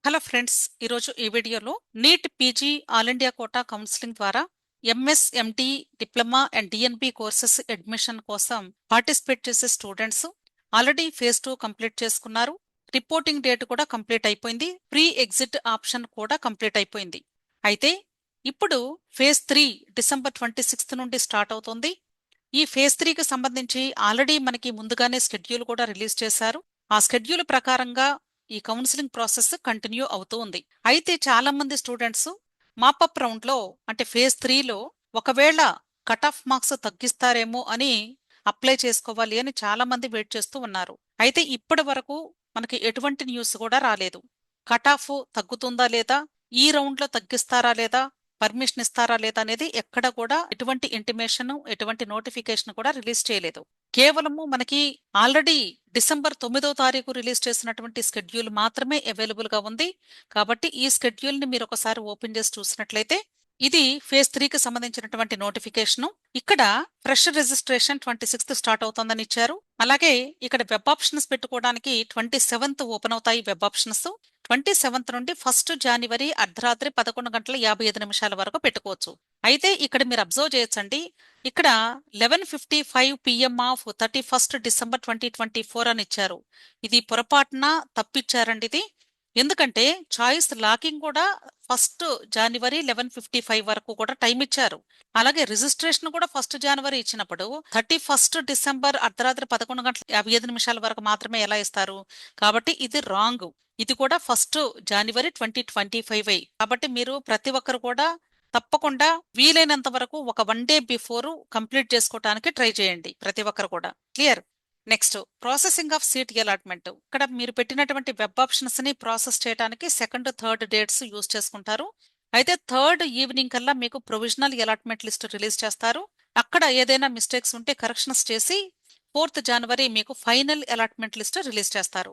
Hello friends, ఈరోజు ఈ వీడియోలో NEET PG all India quota counselling ద్వారా MS MD diploma and DNB courses admission కోసం పార్టిసిపేట్ చేసే స్టూడెంట్స్ ఆల్రెడీ ఫేజ్ 2 కంప్లీట్ చేసుకున్నారు. రిపోర్టింగ్ డేట్ కూడా కంప్లీట్ అయిపోయింది. ప్రీ ఎగ్జిట్ ఆప్షన్ కూడా కంప్లీట్ అయిపోయింది. అయితే ఇప్పుడు ఫేజ్ 3 డిసెంబర్ 26 నుండి స్టార్ట్ అవుతుంది. ఈ ఫేజ్ 3కి సంబంధించి ఆల్రెడీ మనకి ముందుగానే స్కెడ్యూల్ కూడా రిలీజ్ చేశారు. ఆ స్కెడ్యూల్ ప్రకారంగా ఈ కౌన్సిలింగ్ ప్రాసెస్ కంటిన్యూ అవుతూ ఉంది. అయితే చాలా మంది స్టూడెంట్స్ మాపప్ రౌండ్ లో అంటే ఫేజ్ 3లో ఒకవేళ కట్ ఆఫ్ మార్క్స్ తగ్గిస్తారేమో అని అప్లై చేసుకోవాలి అని చాలా మంది వెయిట్ చేస్తూ ఉన్నారు. అయితే ఇప్పటి వరకు మనకి ఎటువంటి న్యూస్ కూడా రాలేదు. కట్ ఆఫ్ తగ్గుతుందా లేదా, ఈ రౌండ్ లో తగ్గిస్తారా లేదా, పర్మిషన్ ఇస్తారా లేదా అనేది ఎక్కడ కూడా ఎటువంటి ఇంటిమేషన్, ఎటువంటి నోటిఫికేషన్ కూడా రిలీజ్ చేయలేదు. కేవలము మనకి ఆల్రెడీ డిసెంబర్ 9వ తారీఖు రిలీజ్ చేసినటువంటి స్కెడ్యూల్ మాత్రమే అవైలబుల్ గా ఉంది. కాబట్టి ఈ స్కెడ్యూల్ ని మీరు ఒకసారి ఓపెన్ చేసి చూసినట్లయితే ఇది ఫేజ్ 3కి సంబంధించినటువంటి నోటిఫికేషన్. ఇక్కడ ఫ్రెష్ రిజిస్ట్రేషన్ 26th స్టార్ట్ అవుతుందని ఇచ్చారు. అలాగే ఇక్కడ వెబ్ ఆప్షన్స్ పెట్టుకోవడానికి 27th ఓపెన్ అవుతాయి వెబ్ ఆప్షన్స్. 27th నుండి 1 జనవరి అర్ధరాత్రి 11:55 వరకు పెట్టుకోవచ్చు. అయితే ఇక్కడ మీరు అబ్జర్వ్ చేయొచ్చండి, ఇక్కడ 11:55 PM ఆఫ్ 31st డిసెంబర్ 2024 అని ఇచ్చారు. ఇది పొరపాటున తప్పిచ్చారండి ఇది. ఎందుకంటే చాయిస్ లాకింగ్ కూడా 1 జనవరి 11:55 వరకు కూడా టైం ఇచ్చారు. అలాగే రిజిస్ట్రేషన్ కూడా 1 జనవరి ఇచ్చినప్పుడు 31st డిసెంబర్ అర్ధరాత్రి 11:55 వరకు మాత్రమే ఎలా ఇస్తారు? కాబట్టి ఇది రాంగ్. ఇది కూడా 1 జనవరి 2025. కాబట్టి మీరు ప్రతి ఒక్కరు కూడా తప్పకుండా వీలైనంత వరకు ఒక 1 డే బిఫోర్ కంప్లీట్ చేసుకోవడానికి ట్రై చేయండి ప్రతి ఒక్కరు కూడా. Clear? Next, processing of seat allotment. ఇక్కడ మీరు పెట్టినటువంటి వెబ్ ఆప్షన్స్ ని ప్రాసెస్ చేయడానికి 2nd, 3rd డేట్స్ యూజ్ చేసుకుంటారు. అయితే 3rd ఈవినింగ్ కల్లా మీకు ప్రొవిజనల్ అలాట్మెంట్ లిస్ట్ రిలీజ్ చేస్తారు. అక్కడ ఏదైనా మిస్టేక్స్ ఉంటే కరెక్షన్స్ చేసి 4th జనవరి మీకు ఫైనల్ అలాట్మెంట్ లిస్ట్ రిలీజ్ చేస్తారు.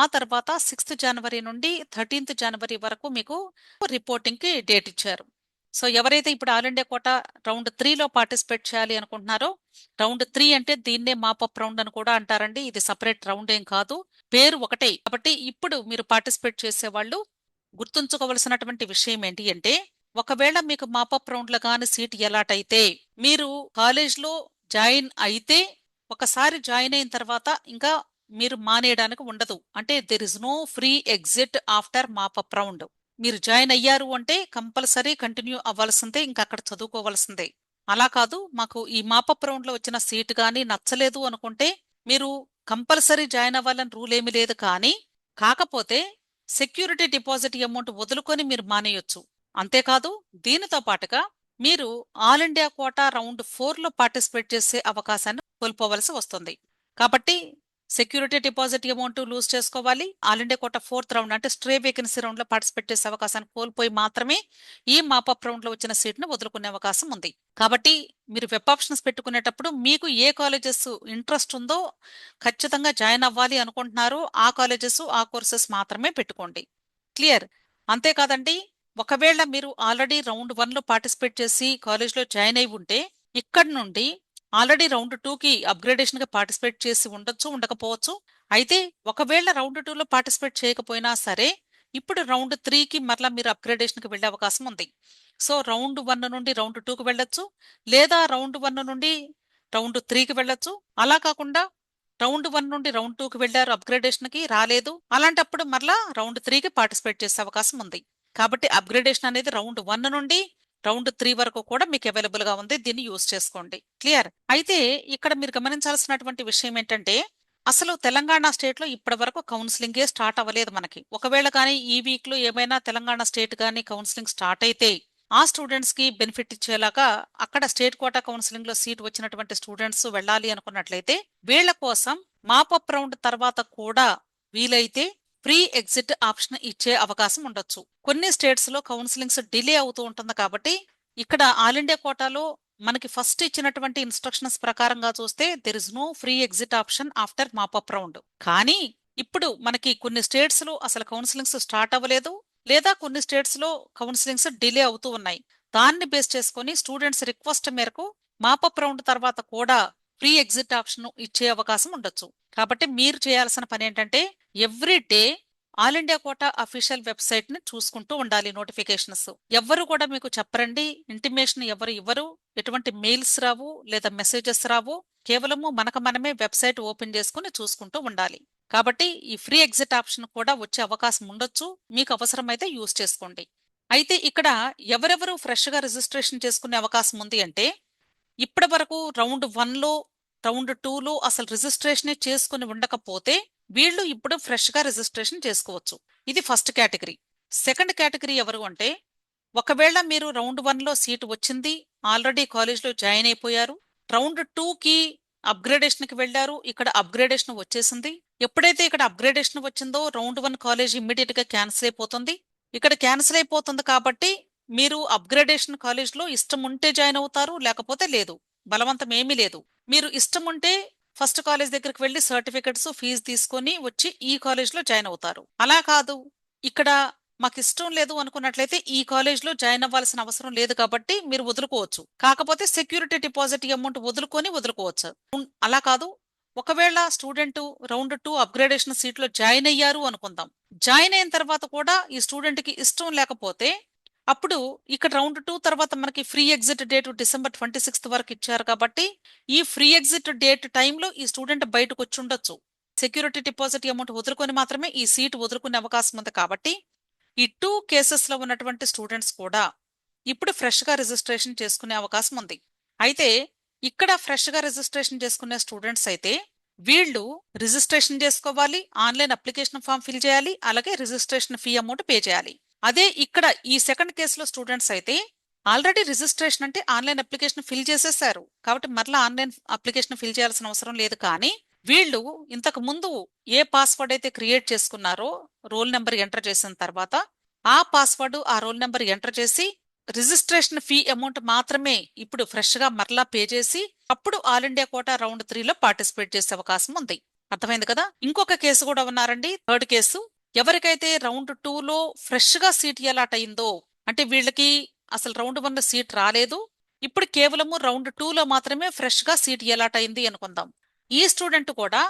ఆ తర్వాత 6th జనవరి నుండి 13th జనవరి వరకు మీకు రిపోర్టింగ్ కి డేట్ ఇచ్చారు. సో ఎవరైతే ఇప్పుడు ఆల్ ఇండియా కోటా రౌండ్ 3లో పార్టిసిపేట్ చేయాలి అనుకుంటున్నారో, రౌండ్ 3 అంటే దీన్నే మాపప్ రౌండ్ అని కూడా అంటారండి. ఇది సపరేట్ రౌండ్ ఏం కాదు, పేరు ఒకటే. కాబట్టి ఇప్పుడు మీరు పార్టిసిపేట్ చేసేవాళ్ళు గుర్తుంచుకోవలసినటువంటి విషయం ఏంటి అంటే, ఒకవేళ మీకు మాపప్ రౌండ్ లో కానీ సీట్ అలాట్ అయితే మీరు కాలేజ్లో జాయిన్ అయితే ఒకసారి జాయిన్ అయిన తర్వాత ఇంకా మీరు మానేయడానికి ఉండదు. అంటే there is no free exit after mop up round. మీరు జాయిన్ అయ్యారు అంటే కంపల్సరీ కంటిన్యూ అవ్వాల్సిందే, ఇంకా అక్కడ చదువుకోవాల్సిందే. అలా కాదు, మాకు ఈ మాపప్ రౌండ్ లో వచ్చిన సీట్ గానీ నచ్చలేదు అనుకుంటే మీరు కంపల్సరీ జాయిన్ అవ్వాలని రూల్ ఏమీ లేదు. కానీ కాకపోతే సెక్యూరిటీ డిపాజిట్ అమౌంట్ వదులుకొని మీరు మానేయొచ్చు. అంతేకాదు, దీనితో పాటుగా మీరు ఆల్ ఇండియా కోటా రౌండ్ 4లో పార్టిసిపేట్ చేసే అవకాశాన్ని కోల్పోవలసి వస్తుంది. కాబట్టి సెక్యూరిటీ డిపాజిట్ అమౌంట్ లూజ్ చేసుకోవాలి. All India quota 4th round అంటే స్ట్రే వేకెన్సీ రౌండ్ లో పార్టిసిపేట్ చేసే అవకాశాన్ని కోల్పోయి మాత్రమే ఈ మాపప్ రౌండ్ లో వచ్చిన సీట్ ను వదులుకునే అవకాశం ఉంది. కాబట్టి మీరు వెబ్ ఆప్షన్స్ పెట్టుకునేటప్పుడు మీకు ఏ కాలేజెస్ ఇంట్రెస్ట్ ఉందో, ఖచ్చితంగా జాయిన్ అవ్వాలి అనుకుంటున్నారో ఆ కాలేజెస్, ఆ కోర్సెస్ మాత్రమే పెట్టుకోండి. క్లియర్? అంతేకాదండి, ఒకవేళ మీరు ఆల్రెడీ రౌండ్ 1లో పార్టిసిపేట్ చేసి కాలేజ్లో జాయిన్ అయి ఉంటే ఇక్కడ నుండి ఆల్రెడీ రౌండ్ 2కి అప్గ్రేడేషన్ గా పార్టిసిపేట్ చేసి ఉండొచ్చు, ఉండకపోవచ్చు. అయితే ఒకవేళ రౌండ్ 2లో పార్టిసిపేట్ చేయకపోయినా సరే ఇప్పుడు రౌండ్ 3కి మరలా మీరు అప్గ్రేడేషన్ కి వెళ్లే అవకాశం ఉంది. సో రౌండ్ 1 నుండి రౌండ్ 2కి వెళ్ళొచ్చు, లేదా రౌండ్ 1 నుండి రౌండ్ 3కి వెళ్ళొచ్చు. అలా కాకుండా రౌండ్ 1 నుండి రౌండ్ 2కి వెళ్ళారు, అప్గ్రేడేషన్ కి రాలేదు, అలాంటప్పుడు మరలా రౌండ్ 3కి పార్టిసిపేట్ చేసే అవకాశం ఉంది. కాబట్టి అప్గ్రేడేషన్ అనేది రౌండ్ 1 నుండి రౌండ్ 3 వరకు కూడా మీకు అవైలబుల్ గా ఉంది. దీన్ని యూజ్ చేసుకోండి. క్లియర్? అయితే ఇక్కడ మీరు గమనించాల్సినటువంటి విషయం ఏంటంటే, అసలు తెలంగాణ స్టేట్ లో ఇప్పటి వరకు కౌన్సిలింగే స్టార్ట్ అవ్వలేదు మనకి. ఒకవేళ కానీ ఈ వీక్ లో ఏమైనా తెలంగాణ స్టేట్ గానీ కౌన్సిలింగ్ స్టార్ట్ అయితే ఆ స్టూడెంట్స్ కి బెనిఫిట్ ఇచ్చేలాగా అక్కడ స్టేట్ కోటా కౌన్సిలింగ్ లో సీట్ వచ్చినటువంటి స్టూడెంట్స్ వెళ్ళాలి అనుకున్నట్లయితే వీళ్ల కోసం మాపప్ రౌండ్ తర్వాత కూడా వీలైతే ప్రీ ఎగ్జిట్ ఆప్షన్ ఇచ్చే అవకాశం ఉండొచ్చు. కొన్ని స్టేట్స్ లో కౌన్సిలింగ్స్ డిలే అవుతూ ఉంటుంది. కాబట్టి ఇక్కడ ఆల్ ఇండియా కోటాలో మనకి ఫస్ట్ ఇచ్చినటువంటి ఇన్స్ట్రక్షన్స్ ప్రకారంగా చూస్తే there is no free exit option after mop up round. కానీ ఇప్పుడు మనకి కొన్ని స్టేట్స్ లో అసలు కౌన్సిలింగ్స్ స్టార్ట్ అవ్వలేదు, లేదా కొన్ని స్టేట్స్ లో కౌన్సిలింగ్స్ డిలే అవుతూ ఉన్నాయి. దాన్ని బేస్ చేసుకుని స్టూడెంట్స్ రిక్వెస్ట్ మేరకు మాపప్ రౌండ్ తర్వాత కూడా ఫ్రీ ఎగ్జిట్ ఆప్షన్ ఇచ్చే అవకాశం ఉండొచ్చు. కాబట్టి మీరు చేయాల్సిన పని ఏంటంటే every day all India quota official website ని చూసుకుంటూ ఉండాలి. నోటిఫికేషన్స్ ఎవ్వరు కూడా మీకు చెప్పరండి, ఇంటిమేషన్ ఎవరు ఇవ్వరు, ఎటువంటి మెయిల్స్ రావు లేదా మెసేజెస్ రావు. కేవలము మనకు మనమే వెబ్సైట్ ఓపెన్ చేసుకుని చూసుకుంటూ ఉండాలి. కాబట్టి ఈ ఫ్రీ ఎగ్జిట్ ఆప్షన్ కూడా వచ్చే అవకాశం ఉండొచ్చు. మీకు అవసరమైతే యూజ్ చేసుకోండి. అయితే ఇక్కడ ఎవరెవరు ఫ్రెష్ గా రిజిస్ట్రేషన్ చేసుకునే అవకాశం ఉంది అంటే, ఇప్పటి వరకు రౌండ్ 1లో రౌండ్ 2లో అసలు రిజిస్ట్రేషనే చేసుకుని ఉండకపోతే వీళ్ళు ఇప్పుడు ఫ్రెష్ గా రిజిస్ట్రేషన్ చేసుకోవచ్చు. ఇది ఫస్ట్ కేటగిరీ. సెకండ్ కేటగిరీ ఎవరు అంటే, ఒకవేళ మీరు రౌండ్ 1లో సీటు వచ్చింది, ఆల్రెడీ కాలేజ్లో జాయిన్ అయిపోయారు, రౌండ్ 2కి అప్గ్రేడేషన్ కి వెళ్లారు, ఇక్కడ అప్గ్రేడేషన్ వచ్చేసింది. ఎప్పుడైతే ఇక్కడ అప్గ్రేడేషన్ వచ్చిందో రౌండ్ 1 కాలేజ్ ఇమ్మీడియట్ గా క్యాన్సిల్ అయిపోతుంది. ఇక్కడ క్యాన్సిల్ అయిపోతుంది కాబట్టి మీరు అప్గ్రేడేషన్ కాలేజ్లో ఇష్టం ఉంటే జాయిన్ అవుతారు, లేకపోతే లేదు. బలవంతం ఏమీ లేదు. మీరు ఇష్టం ఉంటే ఫస్ట్ కాలేజ్ దగ్గరికి వెళ్లి సర్టిఫికెట్స్ ఫీజు తీసుకొని వచ్చి ఈ కాలేజ్లో జాయిన్ అవుతారు. అలా కాదు, ఇక్కడ మాకు ఇష్టం లేదు అనుకున్నట్లయితే ఈ కాలేజ్లో జాయిన్ అవ్వాల్సిన అవసరం లేదు కాబట్టి మీరు వదులుకోవచ్చు. కాకపోతే సెక్యూరిటీ డిపాజిట్ అమౌంట్ వదులుకోవచ్చు. అలా కాదు, ఒకవేళ స్టూడెంట్ రౌండ్ 2 అప్గ్రేడేషన్ సీట్లో జాయిన్ అయ్యారు అనుకుందాం. జాయిన్ అయిన తర్వాత కూడా ఈ స్టూడెంట్ కి ఇష్టం లేకపోతే అప్పుడు ఇక్కడ రౌండ్ 2 తర్వాత మనకి ఫ్రీ ఎగ్జిట్ డేట్ December 26 వరకు ఇచ్చారు కాబట్టి ఈ ఫ్రీ ఎగ్జిట్ డేట్ టైంలో ఈ స్టూడెంట్ బయటకు వచ్చి ఉండొచ్చు. సెక్యూరిటీ డిపాజిట్ అమౌంట్ వదులుకొని మాత్రమే ఈ సీట్ వదులుకునే అవకాశం ఉంది. కాబట్టి ఈ 2 కేసెస్లో ఉన్నటువంటి స్టూడెంట్స్ కూడా ఇప్పుడు ఫ్రెష్గా రిజిస్ట్రేషన్ చేసుకునే అవకాశం ఉంది. అయితే ఇక్కడ ఫ్రెష్గా రిజిస్ట్రేషన్ చేసుకునే స్టూడెంట్స్ అయితే వీళ్ళు రిజిస్ట్రేషన్ చేసుకోవాలి, ఆన్లైన్ అప్లికేషన్ ఫామ్ ఫిల్ చేయాలి, అలాగే రిజిస్ట్రేషన్ ఫీ అమౌంట్ పే చేయాలి. అదే ఇక్కడ ఈ సెకండ్ కేసులో స్టూడెంట్స్ అయితే ఆల్రెడీ రిజిస్ట్రేషన్ అంటే ఆన్లైన్ అప్లికేషన్ ఫిల్ చేసేసారు కాబట్టి మరలా ఆన్లైన్ అప్లికేషన్ ఫిల్ చేయాల్సిన అవసరం లేదు. కానీ వీళ్ళు ఇంతకు ముందు ఏ పాస్వర్డ్ అయితే క్రియేట్ చేసుకున్నారో రోల్ నెంబర్ ఎంటర్ చేసిన తర్వాత ఆ పాస్వర్డ్ ఆ రోల్ నెంబర్ ఎంటర్ చేసి రిజిస్ట్రేషన్ ఫీ అమౌంట్ మాత్రమే ఇప్పుడు ఫ్రెష్ గా మరలా పే చేసి అప్పుడు ఆల్ ఇండియా కోటా రౌండ్ 3లో పార్టిసిపేట్ చేసే అవకాశం ఉంది. అర్థమైంది కదా. ఇంకొక కేసు కూడా ఉన్నారండి, థర్డ్ కేసు. ఎవరికైతే రౌండ్ 2లో ఫ్రెష్ గా సీట్ అలాట్ అయిందో, అంటే వీళ్ళకి అసలు రౌండ్ 1లో సీట్ రాలేదు, ఇప్పుడు కేవలము రౌండ్ 2లో మాత్రమే ఫ్రెష్ గా సీట్ అలాట్ అయింది అనుకుందాం. ఈ స్టూడెంట్ కూడా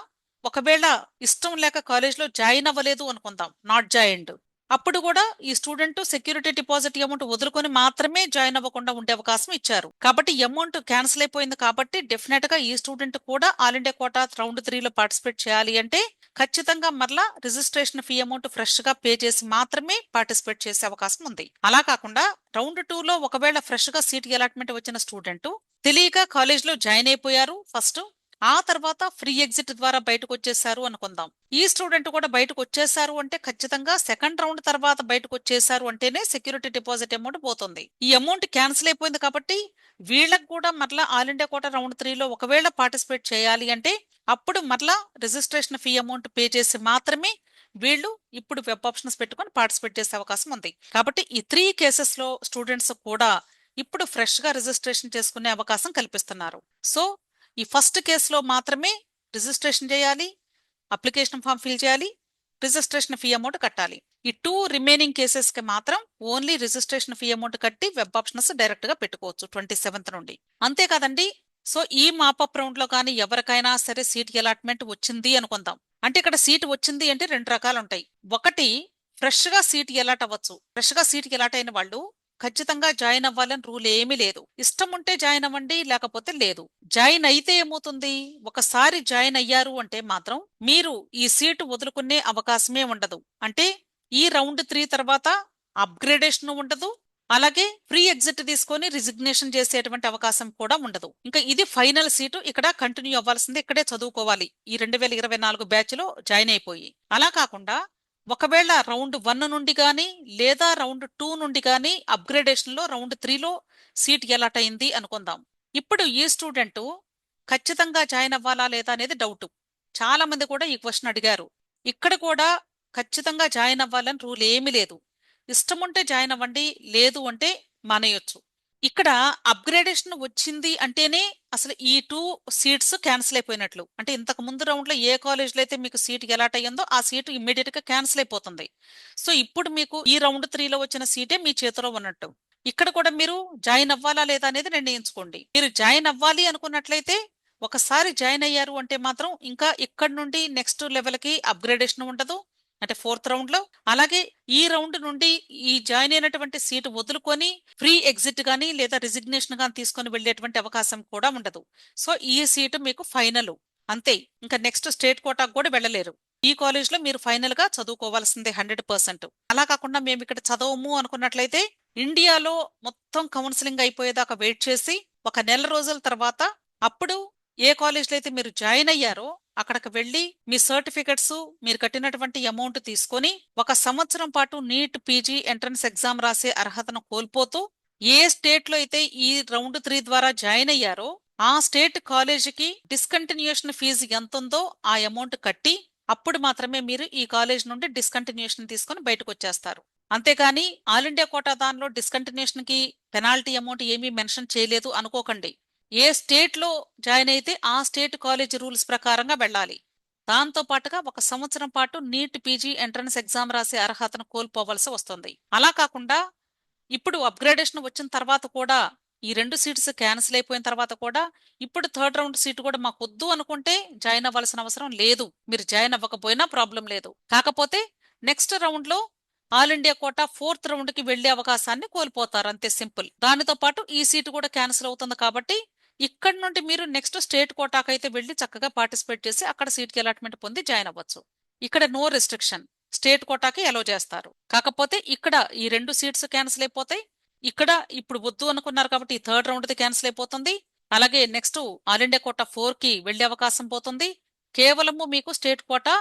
ఒకవేళ ఇష్టం లేక కాలేజ్లో జాయిన్ అవ్వలేదు అనుకుందాం, నాట్ జాయిన్డ్, అప్పుడు కూడా ఈ స్టూడెంట్ సెక్యూరిటీ డిపాజిట్ అమౌంట్ వదులుకొని మాత్రమే జాయిన్ అవ్వకుండా ఉండే అవకాశం ఇచ్చారు. కాబట్టి అమౌంట్ క్యాన్సిల్ అయిపోయింది కాబట్టి డెఫినెట్ గా ఈ స్టూడెంట్ కూడా ఆల్ ఇండియా కోటా రౌండ్ 3లో పార్టిసిపేట్ చేయాలి అంటే ఖచ్చితంగా మరలా రిజిస్ట్రేషన్ ఫీ అమౌంట్ ఫ్రెష్ గా పే చేసి మాత్రమే పార్టిసిపేట్ చేసే అవకాశం ఉంది. అలా కాకుండా రౌండ్ 2లో ఒకవేళ ఫ్రెష్ గా సీట్ అలాట్మెంట్ వచ్చిన స్టూడెంట్ తెలియక కాలేజ్ లో జాయిన్ అయిపోయారు ఫస్ట్, ఆ తర్వాత ఫ్రీ ఎగ్జిట్ ద్వారా బయటకు వచ్చేసారు అనుకుందాం. ఈ స్టూడెంట్ కూడా బయటకు వచ్చేసారు అంటే ఖచ్చితంగా సెకండ్ రౌండ్ తర్వాత బయటకు వచ్చేసారు అంటేనే సెక్యూరిటీ డిపాజిట్ అమౌంట్ పోతుంది. ఈ అమౌంట్ క్యాన్సిల్ అయిపోయింది కాబట్టి వీళ్ళకి కూడా మరలా ఆల్ ఇండియా కోటా రౌండ్ 3లో ఒకవేళ పార్టిసిపేట్ చేయాలి అంటే అప్పుడు మరలా రిజిస్ట్రేషన్ ఫీ అమౌంట్ పే చేసి మాత్రమే వీళ్ళు ఇప్పుడు వెబ్ ఆప్షన్స్ పెట్టుకొని పార్టిసిపేట్ చేసే అవకాశం ఉంది. కాబట్టి ఈ 3 కేసెస్ లో స్టూడెంట్స్ కూడా ఇప్పుడు ఫ్రెష్ గా రిజిస్ట్రేషన్ చేసుకునే అవకాశం కల్పిస్తున్నారు. సో ఈ ఫస్ట్ కేసులో మాత్రమే రిజిస్ట్రేషన్ చేయాలి, అప్లికేషన్ ఫామ్ ఫిల్ చేయాలి, రిజిస్ట్రేషన్ ఫీ అమౌంట్ కట్టాలి. ఈ 2 రిమైనింగ్ కేసెస్ కి మాత్రం ఓన్లీ రిజిస్ట్రేషన్ ఫీ అమౌంట్ కట్టి వెబ్ ఆప్షన్స్ డైరెక్ట్ గా పెట్టుకోవచ్చు 27th నుండి. అంతేకాదండి. సో ఈ మాపప్ రౌండ్ లో కానీ ఎవరికైనా సరే సీట్ అలాట్మెంట్ వచ్చింది అనుకుందాం. అంటే ఇక్కడ సీట్ వచ్చింది అంటే 2 రకాలు ఉంటాయి. ఒకటి, ఫ్రెష్ గా సీట్ అలాట్ అవ్వచ్చు. ఫ్రెష్ గా సీట్ అలాట్ అయిన వాళ్ళు ఖచ్చితంగా జాయిన్ అవ్వాలని రూల్ ఏమీ లేదు. ఇష్టం ఉంటే జాయిన్ అవ్వండి, లేకపోతే లేదు. జాయిన్ అయితే ఏమవుతుంది, ఒకసారి జాయిన్ అయ్యారు అంటే మాత్రం మీరు ఈ సీటు వదులుకునే అవకాశమే ఉండదు. అంటే ఈ రౌండ్ 3 తర్వాత అప్గ్రేడేషన్ ఉండదు, అలాగే ఫ్రీ ఎగ్జిట్ తీసుకొని రిజిగ్నేషన్ చేసేటువంటి అవకాశం కూడా ఉండదు. ఇంకా ఇది ఫైనల్ సీటు, ఇక్కడ కంటిన్యూ అవ్వాల్సింది, ఇక్కడే చదువుకోవాలి ఈ 2024 బ్యాచ్ లో జాయిన్ అయిపోయి. అలా కాకుండా ఒకవేళ రౌండ్ 1 నుండి కానీ లేదా రౌండ్ 2 నుండి కానీ అప్గ్రేడేషన్ లో రౌండ్ 3లో సీట్ అలాట్ అయింది అనుకుందాం. ఇప్పుడు ఈ స్టూడెంట్ ఖచ్చితంగా జాయిన్ అవ్వాలా లేదా అనేది డౌట్. చాలా మంది కూడా ఈ క్వశ్చన్ అడిగారు. ఇక్కడ కూడా ఖచ్చితంగా జాయిన్ అవ్వాలని రూల్ ఏమీ లేదు. ఇష్టం ఉంటే జాయిన్ అవ్వండి, లేదు అంటే మానేయొచ్చు. ఇక్కడ అప్గ్రేడేషన్ వచ్చింది అంటేనే అసలు ఈ 2 సీట్స్ క్యాన్సిల్ అయిపోయినట్లు. అంటే ఇంతకు ముందు రౌండ్ లో ఏ కాలేజ్ లో అయితే మీకు సీట్ అలాట్ అయ్యిందో ఆ సీటు ఇమ్మీడియట్ గా క్యాన్సిల్ అయిపోతుంది. సో ఇప్పుడు మీకు ఈ రౌండ్ 3లో వచ్చిన సీటే మీ చేతిలో ఉన్నట్టు. ఇక్కడ కూడా మీరు జాయిన్ అవ్వాలా లేదా అనేది నిర్ణయించుకోండి. మీరు జాయిన్ అవ్వాలి అనుకున్నట్లయితే ఒకసారి జాయిన్ అయ్యారు అంటే మాత్రం ఇంకా ఇక్కడ నుండి నెక్స్ట్ లెవెల్ కి అప్గ్రేడేషన్ ఉండదు, అంటే ఫోర్త్ రౌండ్ లో. అలాగే ఈ రౌండ్ నుండి ఈ జాయిన్ అయినటువంటి సీటు వదులుకొని ఫ్రీ ఎగ్జిట్ గానీ లేదా రిజిగ్నేషన్ గానీ తీసుకొని వెళ్ళేటువంటి అవకాశం కూడా ఉండదు. సో ఈ సీటు మీకు ఫైనల్ అంతే. ఇంకా నెక్స్ట్ స్టేట్ కోటాకు కూడా వెళ్ళలేరు. ఈ కాలేజ్ లో మీరు ఫైనల్ గా చదువుకోవాల్సిందే 100%. అలా కాకుండా మేము ఇక్కడ చదవము అనుకున్నట్లయితే ఇండియాలో మొత్తం కౌన్సిలింగ్ అయిపోయేదాకా వెయిట్ చేసి ఒక నెల రోజుల తర్వాత అప్పుడు ఏ కాలేజ్లో అయితే మీరు జాయిన్ అయ్యారో అక్కడికి వెళ్ళి మీ సర్టిఫికెట్స్, మీరు కట్టినటువంటి అమౌంట్ తీసుకొని 1 సంవత్సరం పాటు నీట్ పీజీ ఎంట్రన్స్ ఎగ్జామ్ రాసే అర్హతను కోల్పోతూ ఏ స్టేట్ లో అయితే ఈ రౌండ్ 3 ద్వారా జాయిన్ అయ్యారో ఆ స్టేట్ కాలేజీకి డిస్కంటిన్యూషన్ ఫీజు ఎంత ఉందో ఆ అమౌంట్ కట్టి అప్పుడు మాత్రమే మీరు ఈ కాలేజ్ నుండి డిస్కంటిన్యూషన్ తీసుకొని బయటకు వచ్చేస్తారు. అంతేకాని ఆల్ ఇండియా కోటా దానిలో డిస్కంటిన్యూషన్ కి పెనాల్టీ అమౌంట్ ఏమీ మెన్షన్ చేయలేదు అనుకోకండి. ఏ స్టేట్ లో జాయిన్ అయితే ఆ స్టేట్ కాలేజ్ రూల్స్ ప్రకారంగా వెళ్ళాలి. దాంతో పాటుగా 1 సంవత్సరం పాటు నీట్ పీజీ ఎంట్రన్స్ ఎగ్జామ్ రాసే అర్హతను కోల్పోవలసి వస్తుంది. అలా కాకుండా ఇప్పుడు అప్గ్రేడేషన్ వచ్చిన తర్వాత కూడా ఈ 2 సీట్స్ క్యాన్సిల్ అయిపోయిన తర్వాత కూడా ఇప్పుడు థర్డ్ రౌండ్ సీట్ కూడా మాకు వద్దు అనుకుంటే జాయిన్ అవ్వాల్సిన అవసరం లేదు. మీరు జాయిన్ అవ్వకపోయినా ప్రాబ్లం లేదు. కాకపోతే నెక్స్ట్ రౌండ్ లో all India quota fourth round కి వెళ్లే అవకాశాన్ని కోల్పోతారు, అంతే సింపుల్. దానితో పాటు ఈ సీటు కూడా క్యాన్సిల్ అవుతుంది కాబట్టి ఇక్కడ నుండి మీరు నెక్స్ట్ స్టేట్ కోటాకి అయితే వెళ్లి చక్కగా పార్టిసిపేట్ చేసి అక్కడ సీట్కి అలాట్మెంట్ పొంది జాయిన్ అవ్వచ్చు. ఇక్కడ నో రెస్ట్రిక్షన్, స్టేట్ కోటాకి అలో చేస్తారు. కాకపోతే ఇక్కడ ఈ 2 సీట్స్ క్యాన్సిల్ అయిపోతాయి. ఇక్కడ ఇప్పుడు వద్దు అనుకున్నారు కాబట్టి ఈ థర్డ్ రౌండ్ది క్యాన్సిల్ అయిపోతుంది. అలాగే నెక్స్ట్ ఆల్ ఇండియా కోటా 4 కి వెళ్లే అవకాశం పోతుంది. కేవలము మీకు స్టేట్ కోటా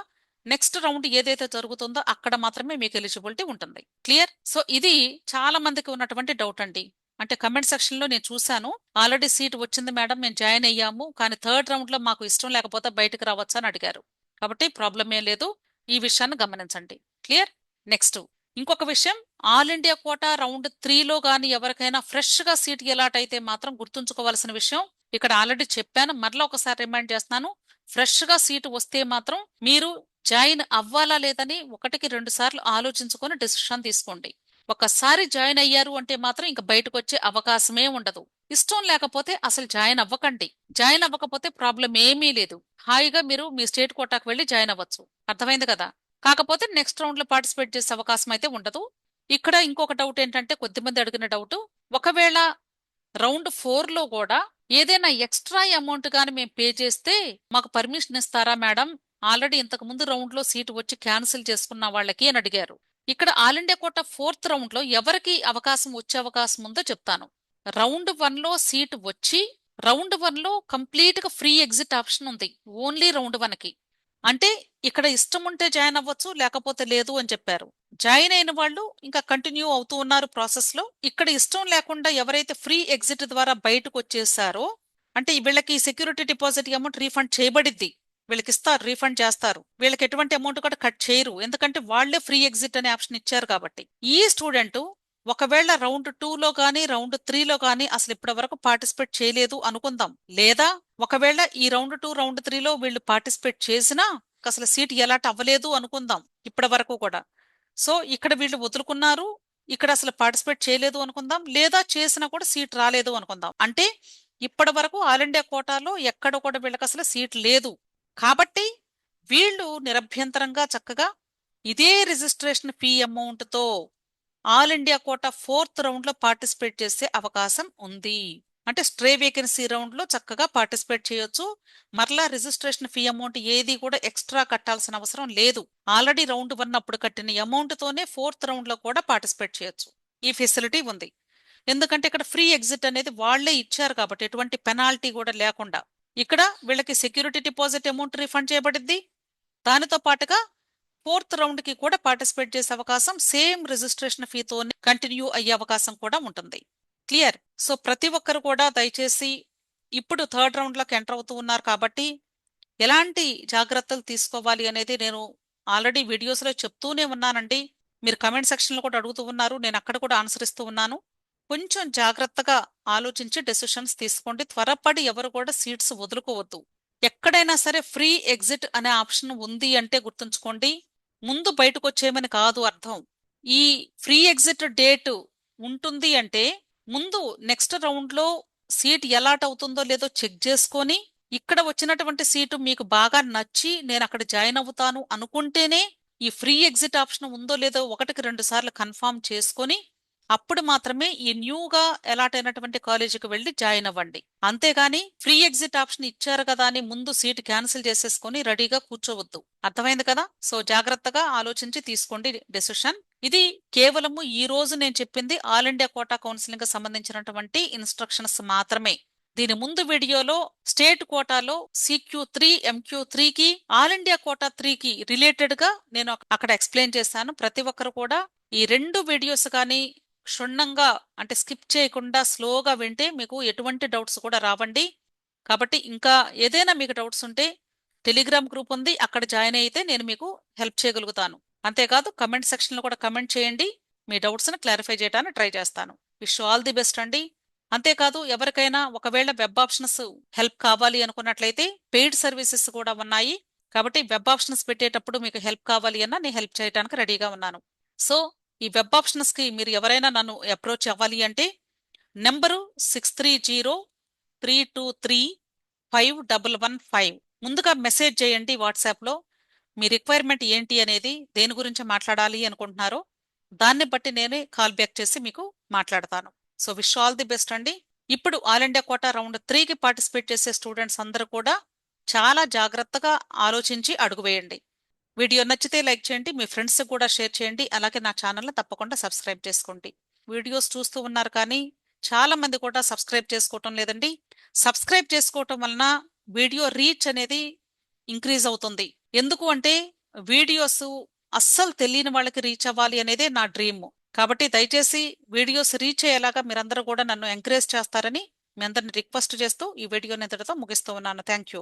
నెక్స్ట్ రౌండ్ ఏదైతే జరుగుతుందో అక్కడ మాత్రమే మీకు ఎలిజిబిలిటీ ఉంటుంది. క్లియర్? సో ఇది చాలా మందికి ఉన్నటువంటి డౌట్ అండి. అంటే కమెంట్ సెక్షన్ లో నేను చూశాను, ఆల్రెడీ సీట్ వచ్చింది మేడం, మేము జాయిన్ అయ్యాము, కానీ థర్డ్ రౌండ్ లో మాకు ఇష్టం లేకపోతే బయటకు రావచ్చా అని అడిగారు. కాబట్టి ప్రాబ్లం ఏం లేదు, ఈ విషయాన్ని గమనించండి. క్లియర్? నెక్స్ట్ ఇంకొక విషయం, ఆల్ ఇండియా కోటా రౌండ్ 3లో గాని ఎవరికైనా ఫ్రెష్ గా సీట్ అలాట్ అయితే మాత్రం గుర్తుంచుకోవాల్సిన విషయం, ఇక్కడ ఆల్రెడీ చెప్పాను, మరలా ఒకసారి రిమైండ్ చేస్తున్నాను. ఫ్రెష్ గా సీటు వస్తే మాత్రం మీరు జాయిన్ అవ్వాలా లేదని 1కి 2 సార్లు ఆలోచించుకొని డెసిషన్ తీసుకోండి. ఒకసారి జాయిన్ అయ్యారు అంటే మాత్రం ఇంక బయటకు వచ్చే అవకాశమే ఉండదు. ఇష్టం లేకపోతే అసలు జాయిన్ అవ్వకండి. జాయిన్ అవ్వకపోతే ప్రాబ్లం ఏమీ లేదు, హాయిగా మీరు మీ స్టేట్ కోటాకు వెళ్ళి జాయిన్ అవ్వచ్చు. అర్థమైంది కదా? కాకపోతే నెక్స్ట్ రౌండ్ లో పార్టిసిపేట్ చేసే అవకాశం అయితే ఉండదు. ఇక్కడ ఇంకొక డౌట్ ఏంటంటే, కొద్దిమంది అడిగిన డౌట్, ఒకవేళ రౌండ్ 4లో కూడా ఏదైనా ఎక్స్ట్రా అమౌంట్ గాని మేము పే చేస్తే మాకు పర్మిషన్ ఇస్తారా మేడం, ఆల్రెడీ ఇంతకు ముందు రౌండ్ లో సీటు వచ్చి క్యాన్సిల్ చేసుకున్న వాళ్ళకి అని అడిగారు. ఇక్కడ all India quota fourth round లో ఎవరికి అవకాశం వచ్చే అవకాశం ఉందో చెప్తాను. రౌండ్ 1లో సీటు వచ్చి రౌండ్ 1లో కంప్లీట్ గా ఫ్రీ ఎగ్జిట్ ఆప్షన్ ఉంది, ఓన్లీ రౌండ్ 1కి. అంటే ఇక్కడ ఇష్టం ఉంటే జాయిన్ అవ్వచ్చు, లేకపోతే లేదు అని చెప్పారు. జాయిన్ అయిన వాళ్ళు ఇంకా కంటిన్యూ అవుతూ ఉన్నారు ప్రాసెస్ లో. ఇక్కడ ఇష్టం లేకుండా ఎవరైతే ఫ్రీ ఎగ్జిట్ ద్వారా బయటకు వచ్చేసారో, అంటే వీళ్ళకి సెక్యూరిటీ డిపాజిట్ అమౌంట్ రీఫండ్ చేయబడిద్ది, వీళ్ళకి ఇస్తారు, రీఫండ్ చేస్తారు. వీళ్ళకి ఎటువంటి అమౌంట్ కూడా కట్ చేయరు, ఎందుకంటే వాళ్లే ఫ్రీ ఎగ్జిట్ అనే ఆప్షన్ ఇచ్చారు కాబట్టి. ఈ స్టూడెంట్ ఒకవేళ రౌండ్ 2లో గానీ రౌండ్ 3లో గానీ అసలు ఇప్పటి వరకు పార్టిసిపేట్ చేయలేదు అనుకుందాం, లేదా ఒకవేళ ఈ రౌండ్ 2 రౌండ్ 3లో వీళ్ళు పార్టిసిపేట్ చేసినా అసలు సీట్ ఎలాట్ అవ్వలేదు అనుకుందాం ఇప్పటి వరకు కూడా. సో ఇక్కడ వీళ్ళు వదులుకున్నారు, ఇక్కడ అసలు పార్టిసిపేట్ చేయలేదు అనుకుందాం, లేదా చేసినా కూడా సీట్ రాలేదు అనుకుందాం. అంటే ఇప్పటి వరకు ఆల్ ఇండియా కోటాలో ఎక్కడ కూడా వీళ్ళకి అసలు సీట్ లేదు. కాబట్టి వీళ్ళు నిరభ్యంతరంగా చక్కగా ఇదే రిజిస్ట్రేషన్ ఫీ అమౌంట్ తో all India quota fourth round లో పార్టిసిపేట్ చేసే అవకాశం ఉంది. అంటే స్ట్రే వేకెన్సీ రౌండ్ లో చక్కగా పార్టిసిపేట్ చేయొచ్చు. మరలా రిజిస్ట్రేషన్ ఫీ అమౌంట్ ఏది కూడా ఎక్స్ట్రా కట్టాల్సిన అవసరం లేదు. ఆల్రెడీ రౌండ్ 1 అప్పుడు కట్టిన అమౌంట్ తోనే ఫోర్త్ రౌండ్ లో కూడా పార్టిసిపేట్ చేయొచ్చు. ఈ ఫెసిలిటీ ఉంది. ఎందుకంటే ఇక్కడ ఫ్రీ ఎగ్జిట్ అనేది వాళ్లే ఇచ్చారు కాబట్టి ఎటువంటి పెనాల్టీ కూడా లేకుండా. ఇక్కడ వీళ్ళకి సెక్యూరిటీ డిపాజిట్ అమౌంట్ రిఫండ్ చేయబడింది. దానితో పాటుగా ఫోర్త్ రౌండ్ కి కూడా పార్టిసిపేట్ చేసే అవకాశం సేమ్ రిజిస్ట్రేషన్ ఫీతోనే కంటిన్యూ అయ్యే అవకాశం కూడా ఉంటుంది. క్లియర్? సో ప్రతి ఒక్కరు కూడా దయచేసి ఇప్పుడు థర్డ్ రౌండ్ లోకి ఎంటర్ అవుతూ ఉన్నారు కాబట్టి ఎలాంటి జాగ్రత్తలు తీసుకోవాలి అనేది నేను ఆల్రెడీ వీడియోస్ లో చెప్తూనే ఉన్నానండి. మీరు కమెంట్ సెక్షన్ లో కూడా అడుగుతూ ఉన్నారు, నేను అక్కడ కూడా ఆన్సర్ ఇస్తూ ఉన్నాను. కొంచెం జాగ్రత్తగా ఆలోచించి డెసిషన్స్ తీసుకోండి. త్వరపడి ఎవరు కూడా సీట్స్ వదులుకోవద్దు. ఎక్కడైనా సరే ఫ్రీ ఎగ్జిట్ అనే ఆప్షన్ ఉంది అంటే గుర్తుంచుకోండి, ముందు బయటకు వచ్చేయమని కాదు అర్థం. ఈ ఫ్రీ ఎగ్జిట్ డేట్ ఉంటుంది అంటే ముందు నెక్స్ట్ రౌండ్ లో సీట్ ఎలాట్ అవుతుందో లేదో చెక్ చేసుకొని, ఇక్కడ వచ్చినటువంటి సీటు మీకు బాగా నచ్చి నేను అక్కడ జాయిన్ అవుతాను అనుకుంటేనే ఈ ఫ్రీ ఎగ్జిట్ ఆప్షన్ ఉందో లేదో ఒకటికి 2 సార్లు కన్ఫర్మ్ చేసుకొని అప్పుడు మాత్రమే ఈ న్యూగా అలాట్ అయినటువంటి కాలేజీకి వెళ్ళి జాయిన్ అవ్వండి. అంతేగాని ఫ్రీ ఎగ్జిట్ ఆప్షన్ ఇచ్చారు కదా అని ముందు సీట్ క్యాన్సిల్ చేసేసుకొని రెడీగా కూర్చోవద్దు. అర్థమైంది కదా? సో జాగ్రత్తగా ఆలోచించి తీసుకోండి డెసిషన్. ఇది కేవలము ఈ రోజు నేను చెప్పింది ఆల్ ఇండియా కోటా కౌన్సిలింగ్ కి సంబంధించినటువంటి ఇన్స్ట్రక్షన్స్ మాత్రమే. దీని ముందు వీడియోలో స్టేట్ కోటాలో CQ3 MQ3 కి ఆల్ ఇండియా కోటా 3 కి రిలేటెడ్ గా నేను అక్కడ ఎక్స్ప్లెయిన్ చేశాను. ప్రతి ఒక్కరు కూడా ఈ 2 వీడియోస్ కానీ క్షుణ్ణంగా అంటే స్కిప్ చేయకుండా స్లోగా వింటే మీకు ఎటువంటి డౌట్స్ కూడా రావండి. కాబట్టి ఇంకా ఏదైనా మీకు డౌట్స్ ఉంటే టెలిగ్రామ్ గ్రూప్ ఉంది, అక్కడ జాయిన్ అయితే నేను మీకు హెల్ప్ చేయగలుగుతాను. అంతేకాదు కమెంట్ సెక్షన్లో కూడా కమెంట్ చేయండి, మీ డౌట్స్ని క్లారిఫై చేయడానికి ట్రై చేస్తాను. విష్ ఆల్ ది బెస్ట్ అండి. అంతేకాదు ఎవరికైనా ఒకవేళ వెబ్ ఆప్షన్స్ హెల్ప్ కావాలి అనుకున్నట్లయితే పెయిడ్ సర్వీసెస్ కూడా ఉన్నాయి. కాబట్టి వెబ్ ఆప్షన్స్ పెట్టేటప్పుడు మీకు హెల్ప్ కావాలి అన్నా నేను హెల్ప్ చేయడానికి రెడీగా ఉన్నాను. సో ఈ వెబ్ ఆప్షన్స్ కి మీరు ఎవరైనా నన్ను అప్రోచ్ అవ్వాలి అంటే నెంబరు 6303235115 ముందుగా మెసేజ్ చేయండి వాట్సాప్లో. మీ రిక్వైర్మెంట్ ఏంటి అనేది, దేని గురించి మాట్లాడాలి అనుకుంటున్నారో దాన్ని బట్టి నేనే కాల్ బ్యాక్ చేసి మీకు మాట్లాడతాను. So wish all the best అండి. ఇప్పుడు ఆల్ ఇండియా కోటా రౌండ్ 3కి పార్టిసిపేట్ చేసే స్టూడెంట్స్ అందరూ కూడా చాలా జాగ్రత్తగా ఆలోచించి అడుగు వేయండి. వీడియో నచ్చితే లైక్ చేయండి, మీ ఫ్రెండ్స్ కూడా షేర్ చేయండి. అలాగే నా ఛానల్ని తప్పకుండా సబ్స్క్రైబ్ చేసుకోండి. వీడియోస్ చూస్తూ ఉన్నారు కానీ చాలా మంది కూడా సబ్స్క్రైబ్ చేసుకోవటం లేదండి. సబ్స్క్రైబ్ చేసుకోవటం వలన వీడియో రీచ్ అనేది ఇంక్రీజ్ అవుతుంది. ఎందుకు అంటే వీడియోస్ అస్సలు తెలియని వాళ్ళకి రీచ్ అవ్వాలి అనేదే నా డ్రీమ్. కాబట్టి దయచేసి వీడియోస్ రీచ్ అయ్యేలాగా మీరందరూ కూడా నన్ను ఎంకరేజ్ చేస్తారని మీ అందరిని రిక్వెస్ట్ చేస్తూ ఈ వీడియోని ఇంతటితో ముగిస్తూ ఉన్నాను. Thank you.